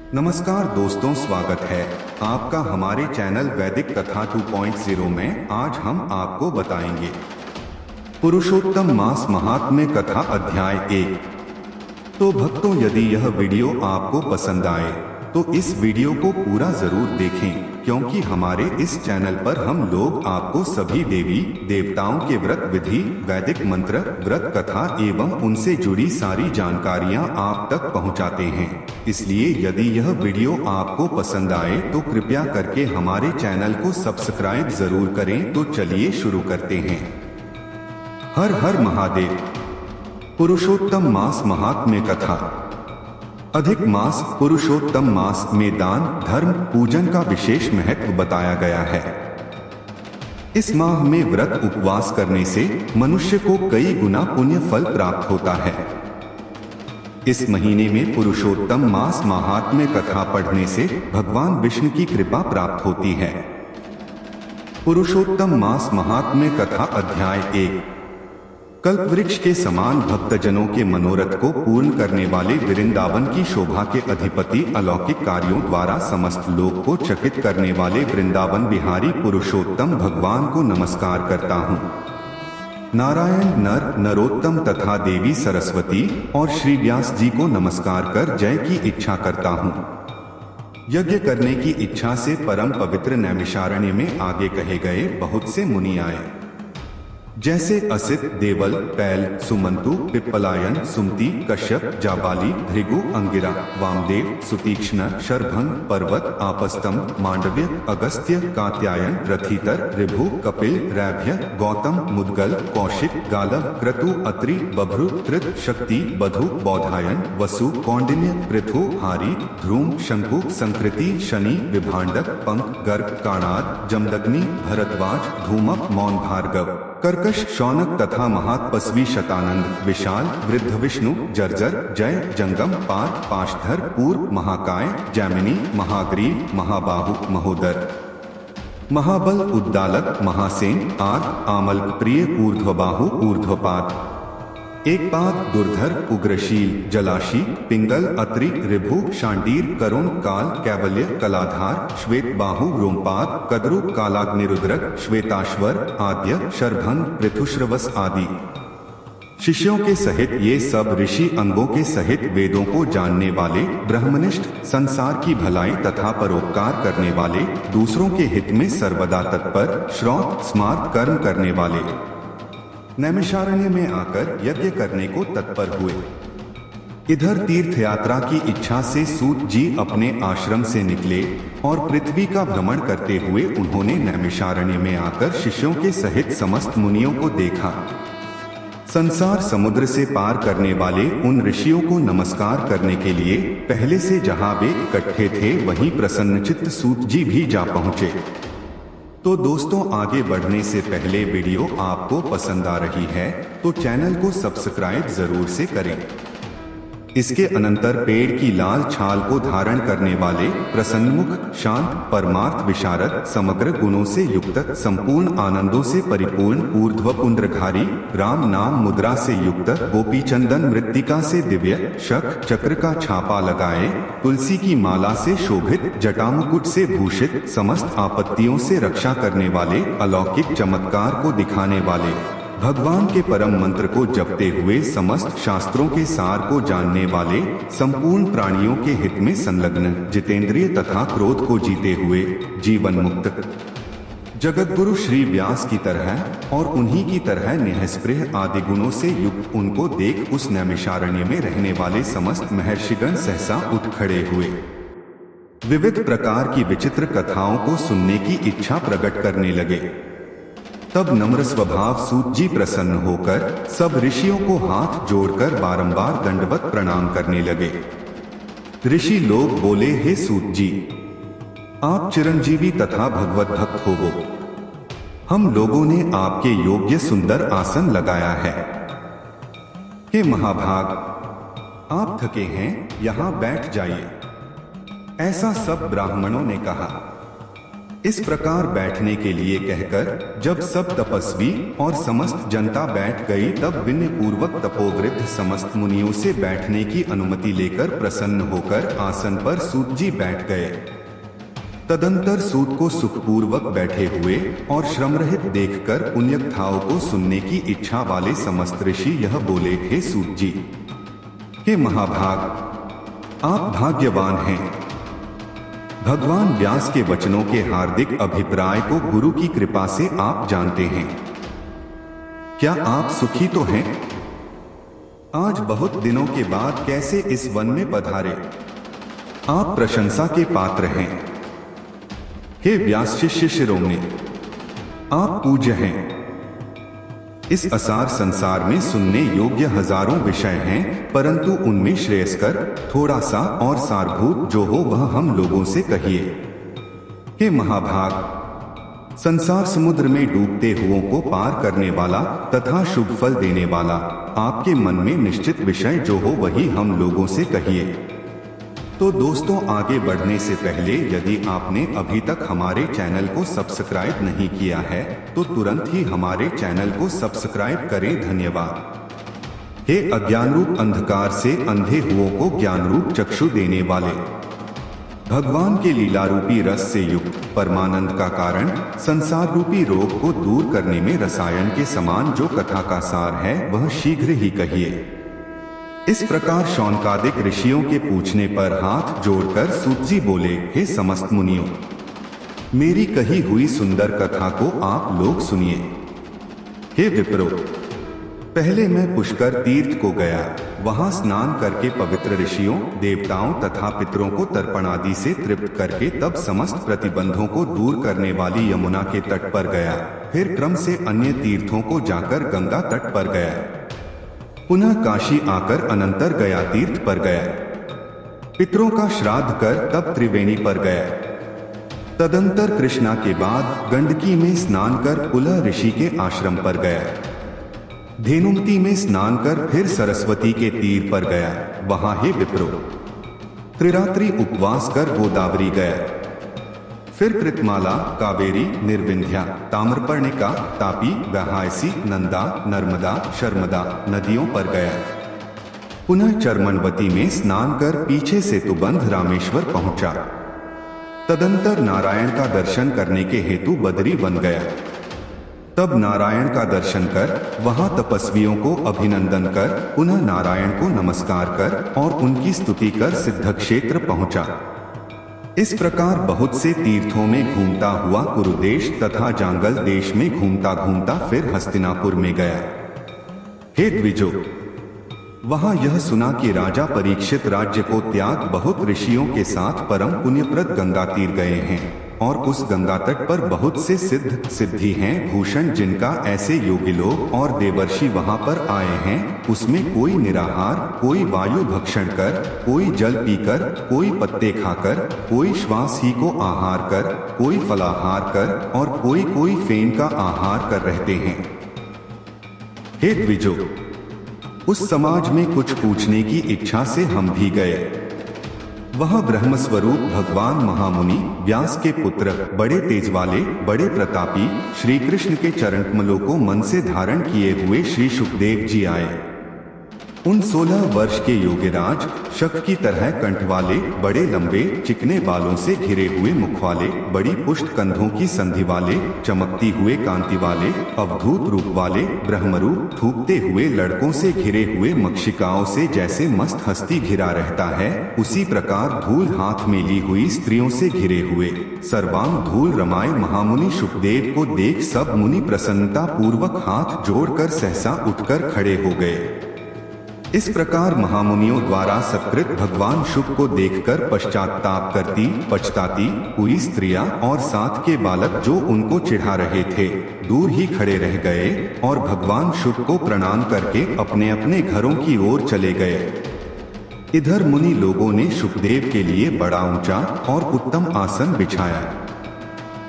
नमस्कार दोस्तों, स्वागत है आपका हमारे चैनल वैदिक कथा 2.0 में। आज हम आपको बताएंगे पुरुषोत्तम मास महात्म्य कथा अध्याय 1। तो भक्तों, यदि यह वीडियो आपको पसंद आए तो इस वीडियो को पूरा जरूर देखें, क्योंकि हमारे इस चैनल पर हम लोग आपको सभी देवी देवताओं के व्रत विधि, वैदिक मंत्र, व्रत कथा एवं उनसे जुड़ी सारी जानकारियां आप तक पहुंचाते हैं। इसलिए यदि यह वीडियो आपको पसंद आए तो कृपया करके हमारे चैनल को सब्सक्राइब जरूर करें। तो चलिए शुरू करते हैं। हर हर महादेव। पुरुषोत्तम मास महात्म्य कथा। अधिक मास पुरुषोत्तम मास में दान, धर्म, पूजन का विशेष महत्व बताया गया है। इस माह में व्रत उपवास करने से मनुष्य को कई गुना पुण्य फल प्राप्त होता है। इस महीने में पुरुषोत्तम मास महात्म्य कथा पढ़ने से भगवान विष्णु की कृपा प्राप्त होती है। पुरुषोत्तम मास महात्म्य कथा अध्याय 1। कल्प वृक्ष के समान भक्तजनों के मनोरथ को पूर्ण करने वाले वृंदावन की शोभा के अधिपति, अलौकिक कार्यों द्वारा समस्त लोक को चकित करने वाले वृंदावन बिहारी पुरुषोत्तम भगवान को नमस्कार करता हूँ। नारायण नर नरोत्तम तथा देवी सरस्वती और श्री व्यास जी को नमस्कार कर जय की इच्छा करता हूँ। यज्ञ करने की इच्छा से परम पवित्र नैमिषारण्य में आगे कहे गए बहुत से मुनि आए, जैसे असित, देवल, पैल, सुमंतु, पिप्पलायन, सुमति, कश्यप, जाबाली, भृगु, अंगिरा, वामदेव, सुतीक्ष्ण, शरभंग, पर्वत, आपस्तम, मांडव्य, अगस्त्य, कात्यायन, रथितर, ऋभु, कपिल, रैभ्य, गौतम, मुद्गल, कौशिक, गालव, क्रतु, अत्रि, बभ्रु, त्रित, शक्ति, बधु, बौधायन, वसु, कौंडिन्य, पृथु, हारी, ध्रुम, शंकु, संकृति, शनि, विभांडक, पंक, गर्ग, काणाद, जमदग्नि, भरद्वाज, धूमक, मौन, भार्गव, कर्कश, शौनक तथा महातपस्वी शतानंद, विशाल, वृद्ध, विष्णु, जर्जर, जय, जंगम, पार, पाशधर, पूर्व, महाकाय, जैमिनी, महाग्रीव, महाबाहु, महोदर, महाबल, उद्दालक, महासेन, आर्क, आमल्क, प्रिय, ऊर्ध्वबाहु, ऊर्ध्वपाद, एकपाद, दुर्धर, उग्रशील, जलाशी, पिंगल, अत्रि, ऋभु, शांडीर, करुण, काल, कैवल्य, कलाधार, श्वेत बाहु, रोमपाद, कद्रु, कालाग्निरुद्रक, श्वेताश्वर, आद्य, शरभंग, पृथुश्रवस आदि। शिष्यों के सहित ये सब ऋषि अंगों के सहित वेदों को जानने वाले, ब्रह्मनिष्ठ, संसार की भलाई तथा परोपकार करने वाले, दूसरों के हित में सर्वदा तत्पर, श्रौत स्मार्त कर्म करने वाले, नैमिषारण्य में आकर यज्ञ करने को तत्पर हुए। इधर तीर्थ यात्रा की इच्छा से सूत जी अपने आश्रम से निकले और पृथ्वी का भ्रमण करते हुए उन्होंने नैमिषारण्य में आकर शिष्यों के सहित समस्त मुनियों को देखा। संसार समुद्र से पार करने वाले उन ऋषियों को नमस्कार करने के लिए पहले से जहां वे इकट्ठे थे वहीं प्रसन्नचित्त सूत जी भी जा पहुंचे। तो दोस्तों, आगे बढ़ने से पहले वीडियो आपको पसंद आ रही है तो चैनल को सब्सक्राइब जरूर से करें। इसके अनंतर पेड़ की लाल छाल को धारण करने वाले, प्रसन्नमुख, शांत, परमार्थ विशारद, समग्र गुणों से युक्त, संपूर्ण आनंदों से परिपूर्ण, ऊर्ध्व पुंड्रधारी, राम नाम मुद्रा से युक्त, गोपी चंदन मृत्तिका से दिव्य, शंख चक्र का छापा लगाए, तुलसी की माला से शोभित, जटामुकुट से भूषित, समस्त आपत्तियों से रक्षा करने वाले, अलौकिक चमत्कार को दिखाने वाले, भगवान के परम मंत्र को जपते हुए समस्त शास्त्रों के सार को जानने वाले, संपूर्ण प्राणियों के हित में संलग्न, जितेंद्रिय तथा क्रोध को जीते हुए, जीवन मुक्त, जगतगुरु श्री व्यास की तरह और उन्हीं की तरह निःस्पृह आदि गुणों से युक्त उनको देख उस नैमिषारण्य में रहने वाले समस्त महर्षिगण सहसा उठ खड़े हुए। विविध प्रकार की विचित्र कथाओं को सुनने की इच्छा प्रकट करने लगे। तब नम्र स्वभाव सूत जी प्रसन्न होकर सब ऋषियों को हाथ जोड़कर बारंबार दंडवत प्रणाम करने लगे। ऋषि लोग बोले, हे सूत जी, आप चिरंजीवी तथा भगवत भक्त होवो। हम लोगों ने आपके योग्य सुंदर आसन लगाया है। हे महाभाग, आप थके हैं, यहाँ बैठ जाइए। ऐसा सब ब्राह्मणों ने कहा। इस प्रकार बैठने के लिए कहकर जब सब तपस्वी और समस्त जनता बैठ गई, तब विनय पूर्वक तपोवृद्ध समस्त मुनियों से बैठने की अनुमति लेकर प्रसन्न होकर आसन पर सूत जी बैठ गए। तदंतर सूत को सुखपूर्वक बैठे हुए और श्रमरहित देखकर पुण्यकथाओं को सुनने की इच्छा वाले समस्त ऋषि यह बोले, हे सूत जी, हे महाभाग, आप भाग्यवान हैं। भगवान व्यास के वचनों के हार्दिक अभिप्राय को गुरु की कृपा से आप जानते हैं। क्या आप सुखी तो हैं? आज बहुत दिनों के बाद कैसे इस वन में पधारे? आप प्रशंसा के पात्र हैं। हे व्यास शिष्य शिरोमणि, आप पूज्य हैं। इस असार संसार में सुनने योग्य हजारों विषय हैं, परंतु उनमें श्रेयस्कर थोड़ा सा और सारभूत जो हो वह हम लोगों से कहिए। हे महाभाग, संसार समुद्र में डूबते हुओं को पार करने वाला तथा शुभ फल देने वाला आपके मन में निश्चित विषय जो हो वही हम लोगों से कहिए। तो दोस्तों, आगे बढ़ने से पहले यदि आपने अभी तक हमारे चैनल को सब्सक्राइब नहीं किया है तो तुरंत ही हमारे चैनल को सब्सक्राइब करें। धन्यवाद। हे अज्ञान रूप अंधकार से अंधे हुओं को ज्ञान रूप चक्षु देने वाले, भगवान के लीला रूपी रस से युक्त परमानंद का कारण, संसार रूपी रोग को दूर करने में रसायन के समान जो कथा का सार है वह शीघ्र ही कहिए। इस प्रकार शौनकादिक ऋषियों के पूछने पर हाथ जोड़कर सूत जी बोले, हे समस्त मुनियों, मेरी कही हुई सुंदर कथा को आप लोग सुनिए। हे विप्रो, पहले मैं पुष्कर तीर्थ को गया। वहां स्नान करके पवित्र ऋषियों, देवताओं तथा पितरों को तर्पण आदि से तृप्त करके तब समस्त प्रतिबंधों को दूर करने वाली यमुना के तट पर गया। फिर क्रम से अन्य तीर्थों को जाकर गंगा तट पर गया। पुनः काशी आकर अनंतर गया तीर्थ पर गया। पितरों का श्राद्ध कर तब त्रिवेणी पर गया। तदंतर कृष्णा के बाद गंडकी में स्नान कर पुलह ऋषि के आश्रम पर गया। धेनुमती में स्नान कर फिर सरस्वती के तीर पर गया। वहां हे विप्रो, त्रिरात्रि उपवास कर गोदावरी गया। फिर कृतमाला, कावेरी, निर्विंध्या, ताम्रपर्णिका, तापी, व्याहायसी, नंदा, नर्मदा, शर्मदा नदियों पर गया। पुनः चरमनवती में स्नान कर पीछे सेतुबंध रामेश्वर पहुंचा। तदंतर नारायण का दर्शन करने के हेतु बदरी बन गया। तब नारायण का दर्शन कर वहां तपस्वियों को अभिनंदन कर पुनः नारायण को नमस्कार कर और उनकी स्तुति कर सिद्ध क्षेत्र पहुंचा। इस प्रकार बहुत से तीर्थों में घूमता हुआ कुरुदेश तथा जांगल देश में घूमता घूमता फिर हस्तिनापुर में गया। हे द्विजो, वहां यह सुना कि राजा परीक्षित राज्य को त्याग बहुत ऋषियों के साथ परम पुण्यप्रद गंगा तीर गए हैं और उस गंगा तट पर बहुत से सिद्ध सिद्धि हैं भूषण, जिनका ऐसे योगी लोग और देवर्षि वहां पर आए हैं। उसमें कोई निराहार, कोई वायु भक्षण कर, कोई जल पीकर, कोई पत्ते खाकर, कोई श्वास ही को आहार कर, कोई फलाहार कर और कोई फेन का आहार कर रहते हैं। हे द्विजो, उस समाज में कुछ पूछने की इच्छा से हम भी गए। वह ब्रह्मस्वरूप भगवान महामुनि व्यास के पुत्र, बड़े तेज वाले, बड़े प्रतापी श्री कृष्ण के चरण कमलों को मन से धारण किए हुए श्री सुखदेव जी आए। उन 16 वर्ष के योगीराज, शक की तरह कंठ वाले, बड़े लंबे चिकने बालों से घिरे हुए मुख वाले, बड़ी पुष्ट कंधों की संधि वाले, चमकती हुए कांति वाले, अवधूत रूप वाले, ब्रह्मरूप थूकते हुए लड़कों से घिरे हुए मक्षिकाओं से जैसे मस्त हस्ती घिरा रहता है, उसी प्रकार धूल हाथ में ली हुई स्त्रियों से घिरे हुए सर्वांग धूल रमाए महामुनि सुखदेव को देख सब मुनि प्रसन्नता पूर्वक हाथ जोड़कर सहसा उठकर खड़े हो गए। इस प्रकार महामुनियों द्वारा सत्कृत भगवान शुक को देखकर पश्चाताप करती पछताती हुई स्त्रियां और साथ के बालक जो उनको चिढ़ा रहे थे दूर ही खड़े रह गए और भगवान शुक को प्रणाम करके अपने अपने घरों की ओर चले गए। इधर मुनि लोगों ने शुकदेव के लिए बड़ा ऊंचा और उत्तम आसन बिछाया।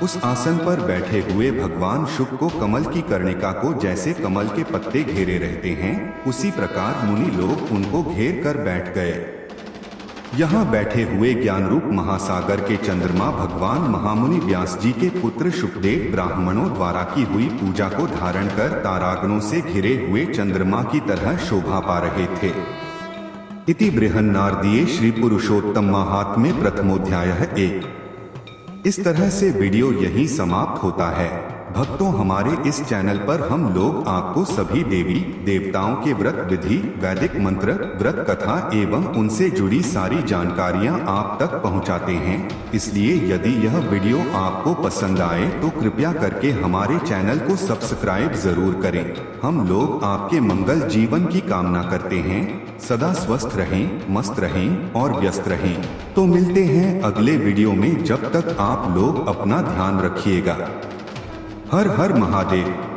उस आसन पर बैठे हुए भगवान शुक को कमल की कर्णिका को जैसे कमल के पत्ते घेरे रहते हैं, उसी प्रकार मुनि लोग उनको घेर कर बैठ गए। यहाँ बैठे हुए ज्ञान रूप महासागर के चंद्रमा भगवान महामुनि व्यास जी के पुत्र शुकदेव ब्राह्मणों द्वारा की हुई पूजा को धारण कर तारागणों से घिरे हुए चंद्रमा की तरह शोभा पा रहे थे। इति बृहन्नारदीये श्री पुरुषोत्तम महात्म्ये प्रथमोध्यायः 1। इस तरह से वीडियो यहीं समाप्त होता है। भक्तों, हमारे इस चैनल पर हम लोग आपको सभी देवी देवताओं के व्रत विधि, वैदिक मंत्र, व्रत कथा एवं उनसे जुड़ी सारी जानकारियां आप तक पहुंचाते हैं। इसलिए यदि यह वीडियो आपको पसंद आए तो कृपया करके हमारे चैनल को सब्सक्राइब जरूर करें। हम लोग आपके मंगल जीवन की कामना करते हैं। सदा स्वस्थ रहें, मस्त रहें और व्यस्त रहें। तो मिलते हैं अगले वीडियो में। जब तक आप लोग अपना ध्यान रखिएगा। हर हर महादेव।